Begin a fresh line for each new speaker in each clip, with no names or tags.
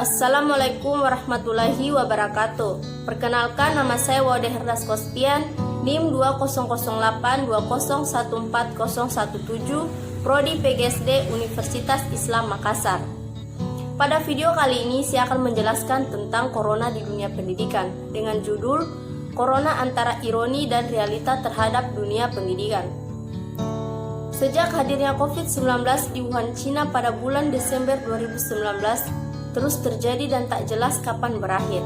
Assalamualaikum warahmatullahi wabarakatuh. Perkenalkan, nama saya Waude Herdas Kostian, NIM 200821014017, Prodi PGSD Universitas Islam Makassar. Pada video kali ini saya akan menjelaskan tentang corona di dunia pendidikan dengan judul Corona Antara Ironi dan Realita Terhadap Dunia Pendidikan. Sejak hadirnya COVID-19 di Wuhan, Cina pada bulan Desember 2019 terus terjadi dan tak jelas kapan berakhir.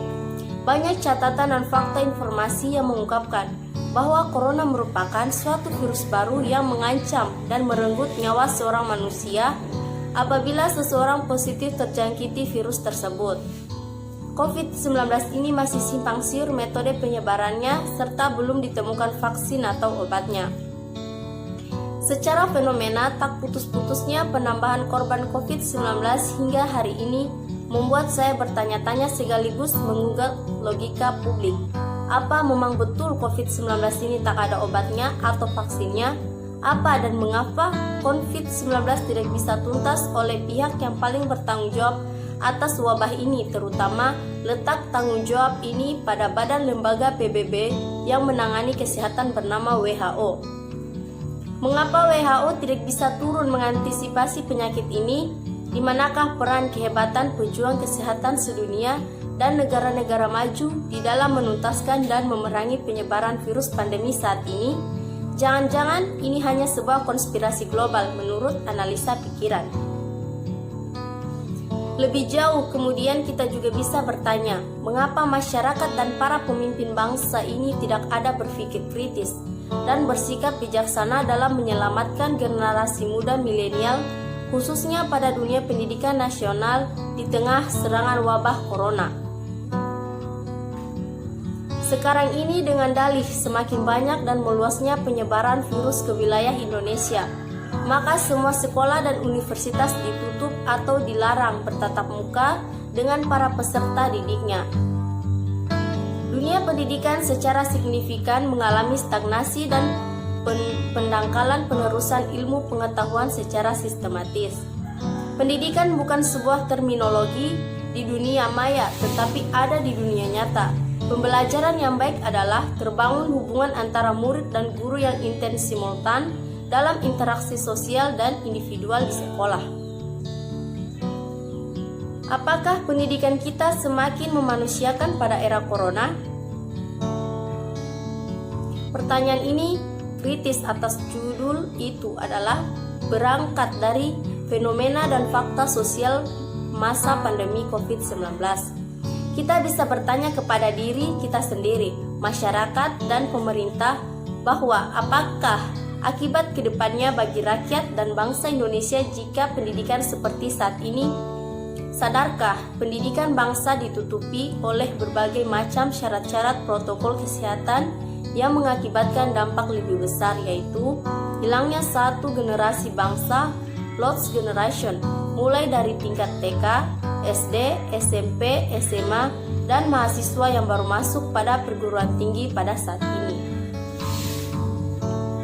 Banyak catatan dan fakta informasi yang mengungkapkan bahwa corona merupakan suatu virus baru yang mengancam dan merenggut nyawa seorang manusia apabila seseorang positif terjangkiti virus tersebut. COVID-19 ini masih simpang siur metode penyebarannya serta belum ditemukan vaksin atau obatnya. Secara fenomena, tak putus-putusnya penambahan korban COVID-19 hingga hari ini membuat saya bertanya-tanya sekaligus menggugah logika publik. Apa memang betul COVID-19 ini tak ada obatnya atau vaksinnya? Apa dan mengapa COVID-19 tidak bisa tuntas oleh pihak yang paling bertanggung jawab atas wabah ini, terutama letak tanggung jawab ini pada badan lembaga PBB yang menangani kesehatan bernama WHO. Mengapa WHO tidak bisa turun mengantisipasi penyakit ini? Di manakah peran kehebatan pejuang kesehatan sedunia dan negara-negara maju di dalam menuntaskan dan memerangi penyebaran virus pandemi saat ini? Jangan-jangan ini hanya sebuah konspirasi global menurut analisa pikiran. Lebih jauh kemudian kita juga bisa bertanya, mengapa masyarakat dan para pemimpin bangsa ini tidak ada berpikir kritis dan bersikap bijaksana dalam menyelamatkan generasi muda milenial, khususnya pada dunia pendidikan nasional di tengah serangan wabah corona. Sekarang ini dengan dalih semakin banyak dan meluasnya penyebaran virus ke wilayah Indonesia, maka semua sekolah dan universitas ditutup atau dilarang bertatap muka dengan para peserta didiknya. Dunia pendidikan secara signifikan mengalami stagnasi dan pendangkalan penerusan ilmu pengetahuan secara sistematis. Pendidikan bukan sebuah terminologi di dunia maya, tetapi ada di dunia nyata. Pembelajaran yang baik adalah terbangun hubungan antara murid dan guru yang intens simultan dalam interaksi sosial dan individual di sekolah. Apakah pendidikan kita semakin memanusiakan pada era corona? Pertanyaan ini kritis atas judul itu adalah berangkat dari fenomena dan fakta sosial masa pandemi COVID-19. Kita bisa bertanya kepada diri kita sendiri, masyarakat, dan pemerintah bahwa apakah akibat kedepannya bagi rakyat dan bangsa Indonesia jika pendidikan seperti saat ini? Sadarkah pendidikan bangsa ditutupi oleh berbagai macam syarat-syarat protokol kesehatan yang mengakibatkan dampak lebih besar, yaitu hilangnya satu generasi bangsa, lost generation, mulai dari tingkat TK, SD, SMP, SMA, dan mahasiswa yang baru masuk pada perguruan tinggi pada saat ini.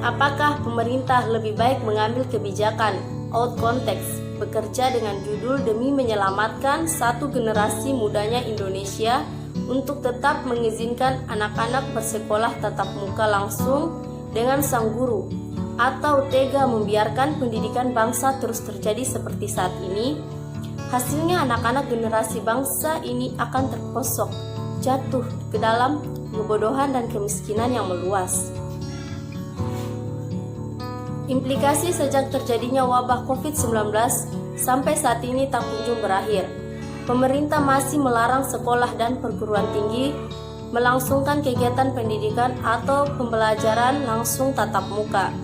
Apakah pemerintah lebih baik mengambil kebijakan out context, bekerja dengan judul demi menyelamatkan satu generasi mudanya Indonesia untuk tetap mengizinkan anak-anak bersekolah tatap muka langsung dengan sang guru, atau tega membiarkan pendidikan bangsa terus terjadi seperti saat ini? Hasilnya anak-anak generasi bangsa ini akan terposok, jatuh ke dalam kebodohan dan kemiskinan yang meluas. Implikasi sejak terjadinya wabah COVID-19 sampai saat ini tak kunjung berakhir. Pemerintah masih melarang sekolah dan perguruan tinggi melangsungkan kegiatan pendidikan atau pembelajaran langsung tatap muka.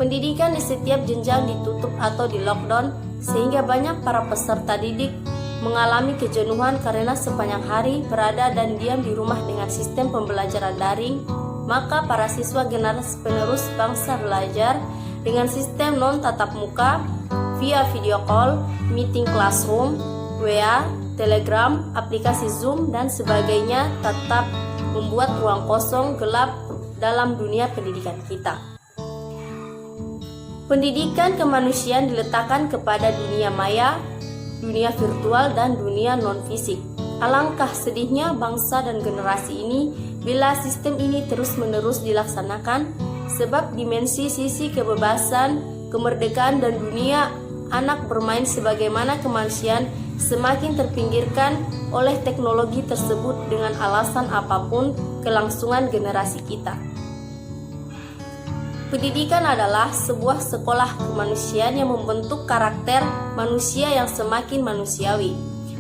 Pendidikan di setiap jenjang ditutup atau di lockdown, sehingga banyak para peserta didik mengalami kejenuhan karena sepanjang hari berada dan diam di rumah dengan sistem pembelajaran daring. Maka para siswa generasi penerus bangsa belajar dengan sistem non-tatap muka via video call, meeting classroom, WA, Telegram, aplikasi Zoom, dan sebagainya, tetap membuat ruang kosong gelap dalam dunia pendidikan kita. Pendidikan kemanusiaan diletakkan kepada dunia maya dunia virtual dan dunia non-fisik. Alangkah sedihnya bangsa dan generasi ini bila sistem ini terus-menerus dilaksanakan, sebab dimensi sisi kebebasan, kemerdekaan dan dunia anak bermain sebagaimana kemanusiaan semakin terpinggirkan oleh teknologi tersebut dengan alasan apapun kelangsungan generasi kita. Pendidikan adalah sebuah sekolah kemanusiaan yang membentuk karakter manusia yang semakin manusiawi.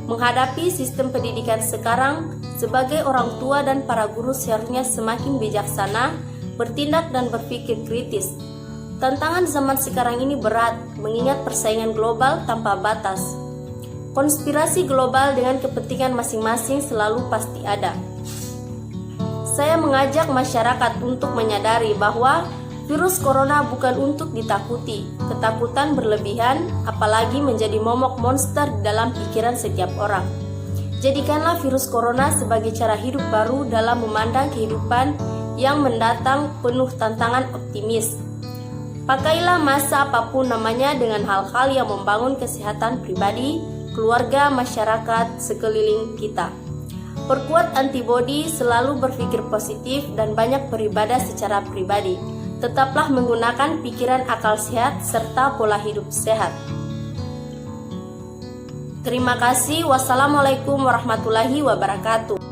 Menghadapi sistem pendidikan sekarang, sebagai orang tua dan para guru seharusnya semakin bijaksana, bertindak dan berpikir kritis. Tantangan zaman sekarang ini berat, mengingat persaingan global tanpa batas. Konspirasi global dengan kepentingan masing-masing selalu pasti ada. Saya mengajak masyarakat untuk menyadari bahwa virus corona bukan untuk ditakuti. Ketakutan berlebihan, apalagi menjadi momok monster di dalam pikiran setiap orang. Jadikanlah virus corona sebagai cara hidup baru dalam memandang kehidupan yang mendatang penuh tantangan optimis. Pakailah masa apapun namanya dengan hal-hal yang membangun kesehatan pribadi, keluarga, masyarakat sekeliling kita. Perkuat antibodi, selalu berpikir positif dan banyak beribadah secara pribadi. Tetaplah menggunakan pikiran akal sehat serta pola hidup sehat. Terima kasih. Wassalamualaikum warahmatullahi wabarakatuh.